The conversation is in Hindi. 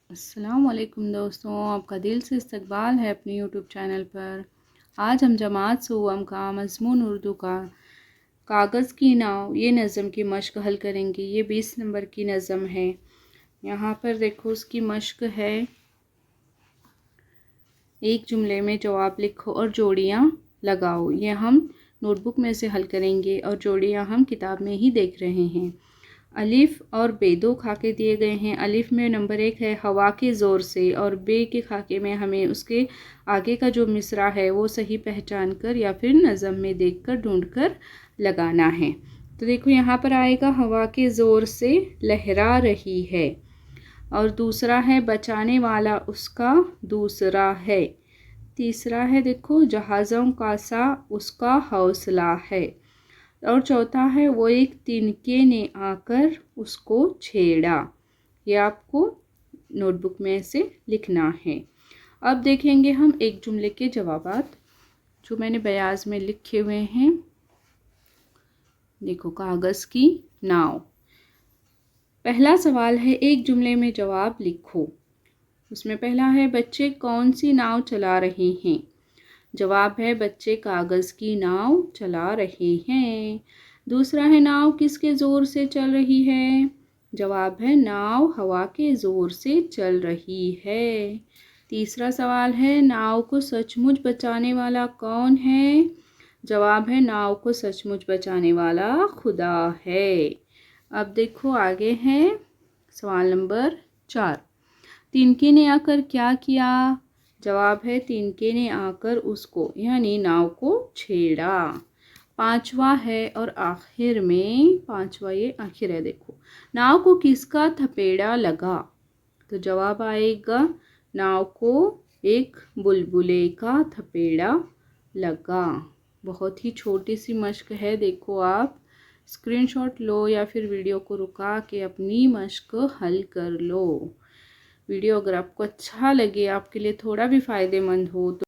अस्सलामुअलैकुम दोस्तों, आपका दिल से इस्तकबाल है अपने यूट्यूब चैनल पर। आज हम जमात सूवम का मज़मून उर्दू का कागज़ की नाव ये नज़म की मश्क हल करेंगे। ये 20 नंबर की नज़म है। यहाँ पर देखो उसकी मश्क है। एक जुमले में जवाब लिखो और जोड़ियाँ लगाओ। ये हम नोटबुक में से हल करेंगे और जोड़ियाँ हम किताब में ही देख रहे हैं। अलिफ और बे दो खाके दिए गए हैं। अलिफ में नंबर 1 है हवा के ज़ोर से, और बे के खाके में हमें उसके आगे का जो मिसरा है वो सही पहचान कर या फिर नज़म में देखकर ढूंढकर लगाना है। तो देखो यहाँ पर आएगा हवा के ज़ोर से लहरा रही है, और दूसरा है बचाने वाला उसका दूसरा है। तीसरा है देखो जहाज़ों का सा उसका हौसला है, और चौथा है वो एक तिनके ने आकर उसको छेड़ा। ये आपको नोटबुक में से लिखना है। अब देखेंगे हम एक जुमले के जवाबात जो मैंने बयाज में लिखे हुए हैं। देखो कागज़ की नाव। पहला सवाल है एक जुमले में जवाब लिखो। उसमें पहला है बच्चे कौन सी नाव चला रहे हैं। जवाब है बच्चे कागज़ की नाव चला रहे हैं। दूसरा है नाव किसके ज़ोर से चल रही है। जवाब है नाव हवा के ज़ोर से चल रही है। तीसरा सवाल है नाव को सचमुच बचाने वाला कौन है। जवाब है नाव को सचमुच बचाने वाला खुदा है। अब देखो आगे है सवाल नंबर 4। तिनके ने आकर क्या किया। जवाब है तिनके ने आकर उसको यानी नाव को छेड़ा। पांचवा है और आखिर में, पांचवा ये आखिर है देखो, नाव को किसका थपेड़ा लगा। तो जवाब आएगा नाव को एक बुलबुले का थपेड़ा लगा। बहुत ही छोटी सी मश्क है। देखो आप स्क्रीनशॉट लो या फिर वीडियो को रुका के अपनी मश्क हल कर लो। वीडियो अगर आपको अच्छा लगे, आपके लिए थोड़ा भी फ़ायदेमंद हो तो